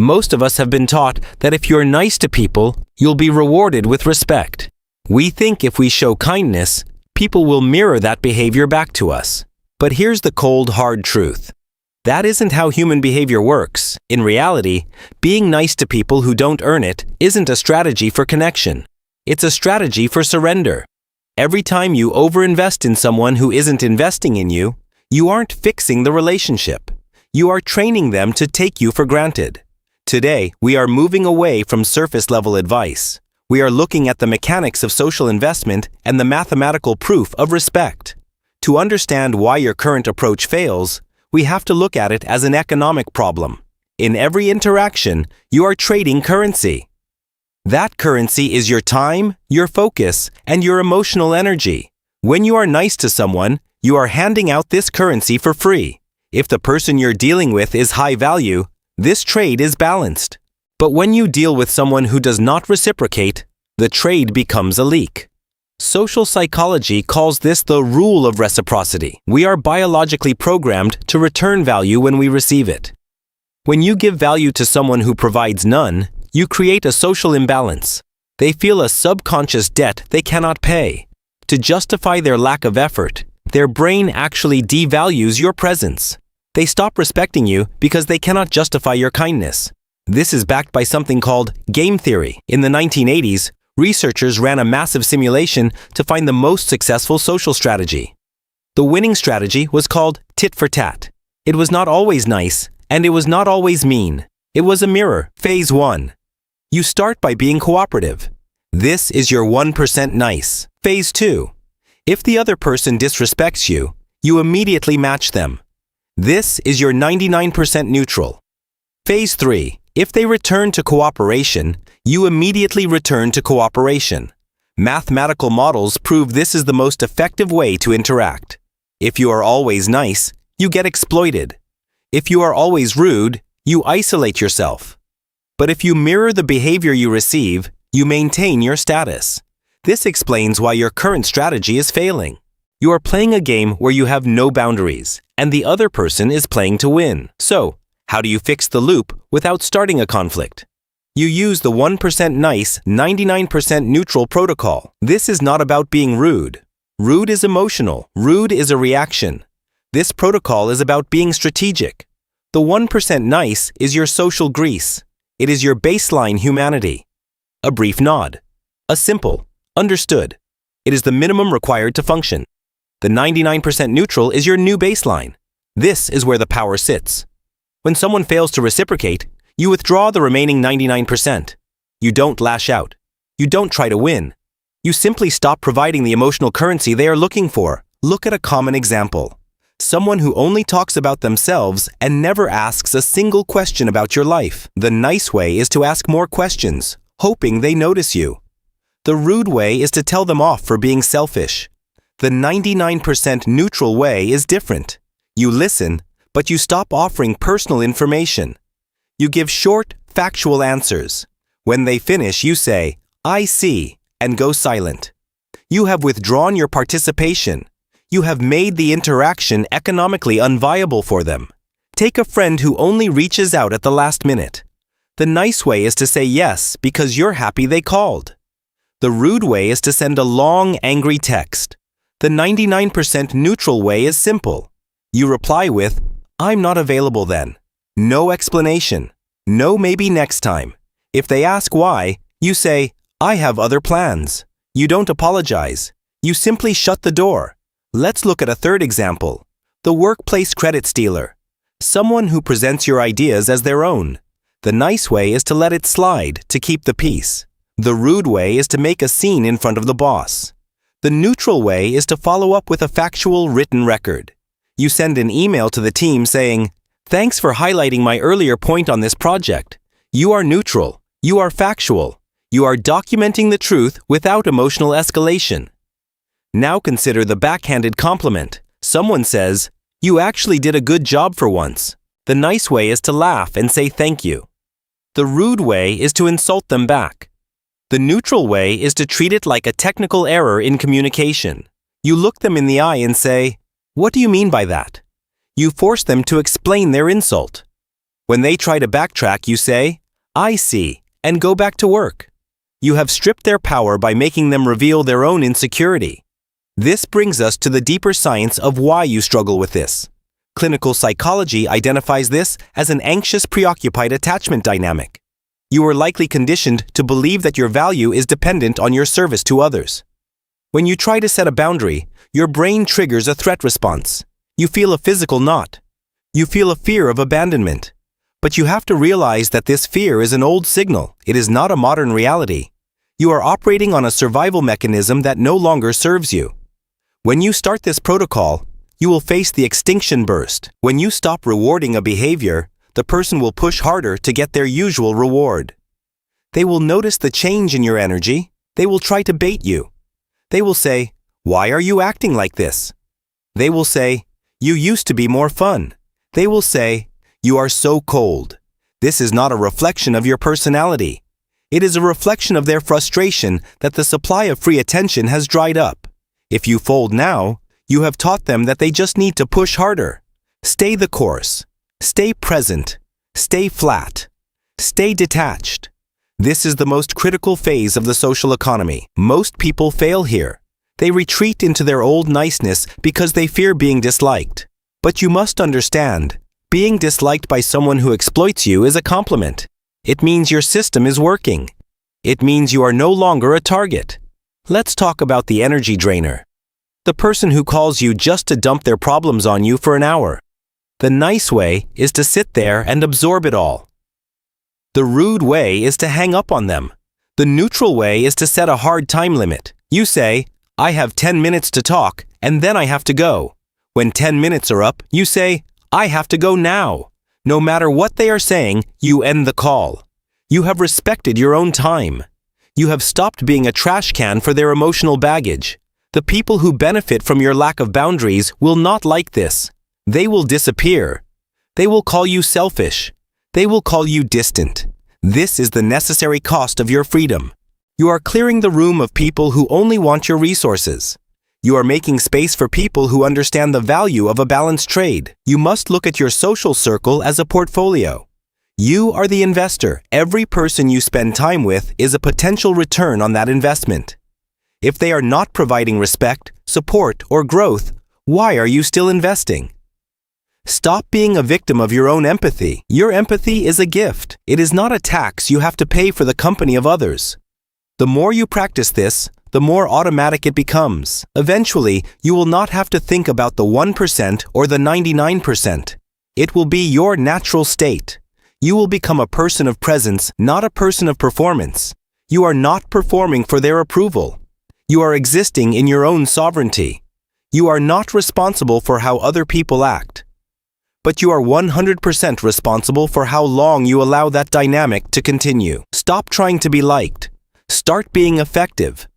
Most of us have been taught that if you're nice to people, you'll be rewarded with respect. We think if we show kindness, people will mirror that behavior back to us. But here's the cold, hard truth. That isn't how human behavior works. In reality, being nice to people who don't earn it isn't a strategy for connection. It's a strategy for surrender. Every time you overinvest in someone who isn't investing in you, you aren't fixing the relationship. You are training them to take you for granted. Today, we are moving away from surface-level advice. We are looking at the mechanics of social investment and the mathematical proof of respect. To understand why your current approach fails, we have to look at it as an economic problem. In every interaction, you are trading currency. That currency is your time, your focus, and your emotional energy. When you are nice to someone, you are handing out this currency for free. If the person you're dealing with is high value, this trade is balanced. But when you deal with someone who does not reciprocate, the trade becomes a leak. Social psychology calls this the rule of reciprocity. We are biologically programmed to return value when we receive it. When you give value to someone who provides none, you create a social imbalance. They feel a subconscious debt they cannot pay. To justify their lack of effort, their brain actually devalues your presence. They stop respecting you because they cannot justify your kindness. This is backed by something called game theory. In the 1980s, researchers ran a massive simulation to find the most successful social strategy. The winning strategy was called Tit-for-Tat. It was not always nice, and it was not always mean. It was a mirror. Phase 1. You start by being cooperative. This is your 1% nice. Phase 2. If the other person disrespects you, you immediately match them. This is your 99% neutral. Phase 3. If they return to cooperation, you immediately return to cooperation. Mathematical models prove this is the most effective way to interact. If you are always nice, you get exploited. If you are always rude, you isolate yourself. But if you mirror the behavior you receive, you maintain your status. This explains why your current strategy is failing. You are playing a game where you have no boundaries, and the other person is playing to win. So, how do you fix the loop without starting a conflict? You use the 1% nice, 99% neutral protocol. This is not about being rude. Rude is emotional. Rude is a reaction. This protocol is about being strategic. The 1% nice is your social grease. It is your baseline humanity. A brief nod. A simple, understood. It is the minimum required to function. The 99% neutral is your new baseline. This is where the power sits. When someone fails to reciprocate, you withdraw the remaining 99%. You don't lash out. You don't try to win. You simply stop providing the emotional currency they are looking for. Look at a common example. Someone who only talks about themselves and never asks a single question about your life. The nice way is to ask more questions, hoping they notice you. The rude way is to tell them off for being selfish. The 99% neutral way is different. You listen, but you stop offering personal information. You give short, factual answers. When they finish, you say, "I see," and go silent. You have withdrawn your participation. You have made the interaction economically unviable for them. Take a friend who only reaches out at the last minute. The nice way is to say yes because you're happy they called. The rude way is to send a long, angry text. The 99% neutral way is simple. You reply with, "I'm not available then." No explanation. No maybe next time. If they ask why, you say, "I have other plans." You don't apologize. You simply shut the door. Let's look at a third example. The workplace credit stealer. Someone who presents your ideas as their own. The nice way is to let it slide to keep the peace. The rude way is to make a scene in front of the boss. The neutral way is to follow up with a factual written record. You send an email to the team saying, "Thanks for highlighting my earlier point on this project. You are neutral. You are factual. You are documenting the truth without emotional escalation." Now consider the backhanded compliment. Someone says, "You actually did a good job for once." The nice way is to laugh and say thank you. The rude way is to insult them back. The neutral way is to treat it like a technical error in communication. You look them in the eye and say, "What do you mean by that?" You force them to explain their insult. When they try to backtrack, you say, "I see," and go back to work. You have stripped their power by making them reveal their own insecurity. This brings us to the deeper science of why you struggle with this. Clinical psychology identifies this as an anxious, preoccupied attachment dynamic. You are likely conditioned to believe that your value is dependent on your service to others. When you try to set a boundary, your brain triggers a threat response. You feel a physical knot. You feel a fear of abandonment. But you have to realize that this fear is an old signal. It is not a modern reality. You are operating on a survival mechanism that no longer serves you. When you start this protocol, you will face the extinction burst. When you stop rewarding a behavior, the person will push harder to get their usual reward. They will notice the change in your energy. They will try to bait you. They will say, "Why are you acting like this?" They will say, "You used to be more fun." They will say, "You are so cold." This is not a reflection of your personality. It is a reflection of their frustration that the supply of free attention has dried up. If you fold now, you have taught them that they just need to push harder. Stay the course. Stay present. Stay flat. Stay detached. This is the most critical phase of the social economy. Most people fail here. They retreat into their old niceness because they fear being disliked. But you must understand, being disliked by someone who exploits you is a compliment. It means your system is working. It means you are no longer a target. Let's talk about the energy drainer. The person who calls you just to dump their problems on you for an hour. The nice way is to sit there and absorb it all. The rude way is to hang up on them. The neutral way is to set a hard time limit. You say, "I have 10 minutes to talk, and then I have to go." When 10 minutes are up, you say, "I have to go now." No matter what they are saying, you end the call. You have respected your own time. You have stopped being a trash can for their emotional baggage. The people who benefit from your lack of boundaries will not like this. They will disappear. They will call you selfish. They will call you distant. This is the necessary cost of your freedom. You are clearing the room of people who only want your resources. You are making space for people who understand the value of a balanced trade. You must look at your social circle as a portfolio. You are the investor. Every person you spend time with is a potential return on that investment. If they are not providing respect, support, or growth, why are you still investing? Stop being a victim of your own empathy. Your empathy is a gift. It is not a tax you have to pay for the company of others. The more you practice this, the more automatic it becomes. Eventually, you will not have to think about the 1% or the 99%. It will be your natural state. You will become a person of presence, not a person of performance. You are not performing for their approval. You are existing in your own sovereignty. You are not responsible for how other people act. But you are 100% responsible for how long you allow that dynamic to continue. Stop trying to be liked. Start being effective.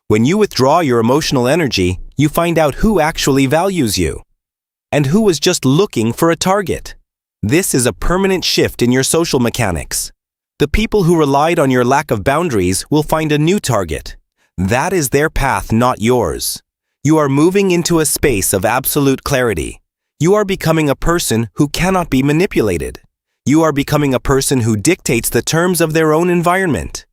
When you withdraw your emotional energy, you find out who actually values you and who is just looking for a target. This is a permanent shift in your social mechanics. The people who relied on your lack of boundaries will find a new target. That is their path, not yours. You are moving into a space of absolute clarity. You are becoming a person who cannot be manipulated. You are becoming a person who dictates the terms of their own environment.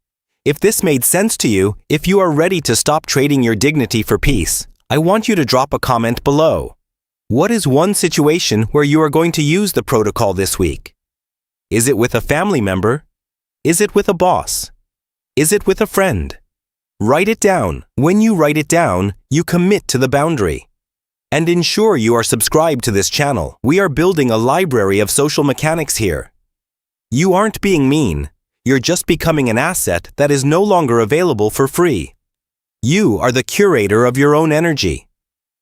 If this made sense to you, if you are ready to stop trading your dignity for peace, I want you to drop a comment below. What is one situation where you are going to use the protocol this week? Is it with a family member? Is it with a boss? Is it with a friend? Write it down. When you write it down, you commit to the boundary. And ensure you are subscribed to this channel. We are building a library of social mechanics here. You aren't being mean. You're just becoming an asset that is no longer available for free. You are the curator of your own energy.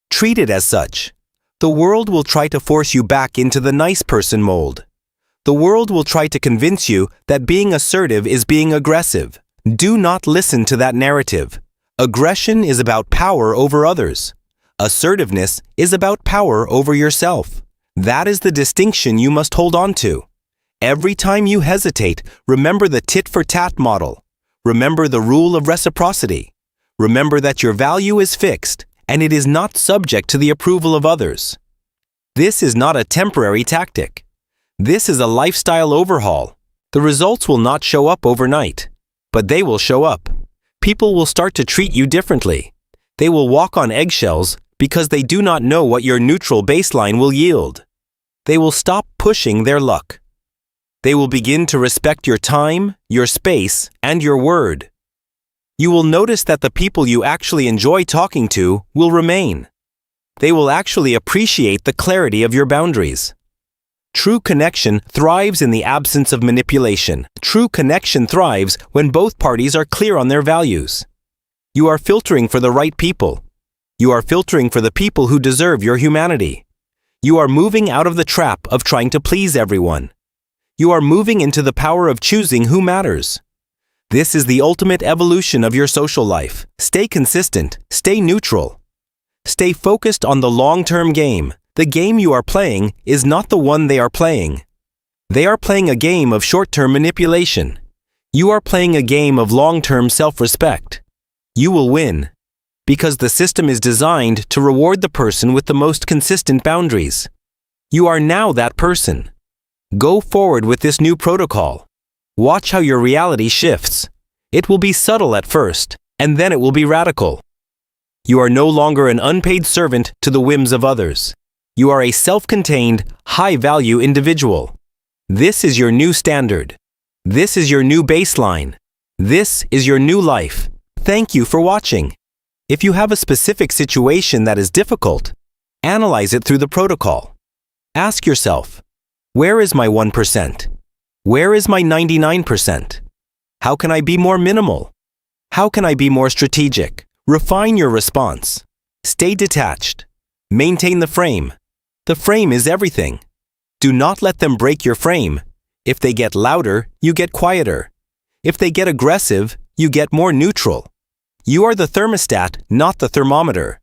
Treat it as such. The world will try to force you back into the nice person mold. The world will try to convince you that being assertive is being aggressive. Do not listen to that narrative. Aggression is about power over others. Assertiveness is about power over yourself. That is the distinction you must hold on to. Every time you hesitate, remember the tit-for-tat model. Remember the rule of reciprocity. Remember that your value is fixed and it is not subject to the approval of others. This is not a temporary tactic. This is a lifestyle overhaul. The results will not show up overnight, but they will show up. People will start to treat you differently. They will walk on eggshells because they do not know what your neutral baseline will yield. They will stop pushing their luck. They will begin to respect your time, your space, and your word. You will notice that the people you actually enjoy talking to will remain. They will actually appreciate the clarity of your boundaries. True connection thrives in the absence of manipulation. True connection thrives when both parties are clear on their values. You are filtering for the right people. You are filtering for the people who deserve your humanity. You are moving out of the trap of trying to please everyone. You are moving into the power of choosing who matters. This is the ultimate evolution of your social life. Stay consistent. Stay neutral. Stay focused on the long-term game. The game you are playing is not the one they are playing. They are playing a game of short-term manipulation. You are playing a game of long-term self-respect. You will win, because the system is designed to reward the person with the most consistent boundaries. You are now that person. Go forward with this new protocol. Watch how your reality shifts. It will be subtle at first, and then it will be radical. You are no longer an unpaid servant to the whims of others. You are a self-contained, high-value individual. This is your new standard. This is your new baseline. This is your new life. Thank you for watching. If you have a specific situation that is difficult, analyze it through the protocol. Ask yourself, where is my 1%? Where is my 99%? How can I be more minimal? How can I be more strategic? Refine your response. Stay detached. Maintain the frame. The frame is everything. Do not let them break your frame. If they get louder, you get quieter. If they get aggressive, you get more neutral. You are the thermostat, not the thermometer.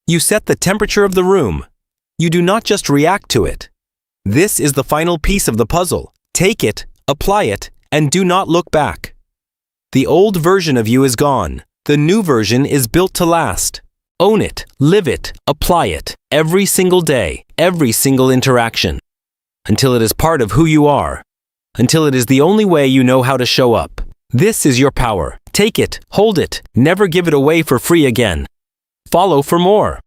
You set the temperature of the room. You do not just react to it. This is the final piece of the puzzle. Take it, apply it, and do not look back. The old version of you is gone. The new version is built to last. Own it, live it, apply it, every single day, every single interaction, until it is part of who you are, until it is the only way you know how to show up. This is your power. Take it, hold it, never give it away for free again. Follow for more.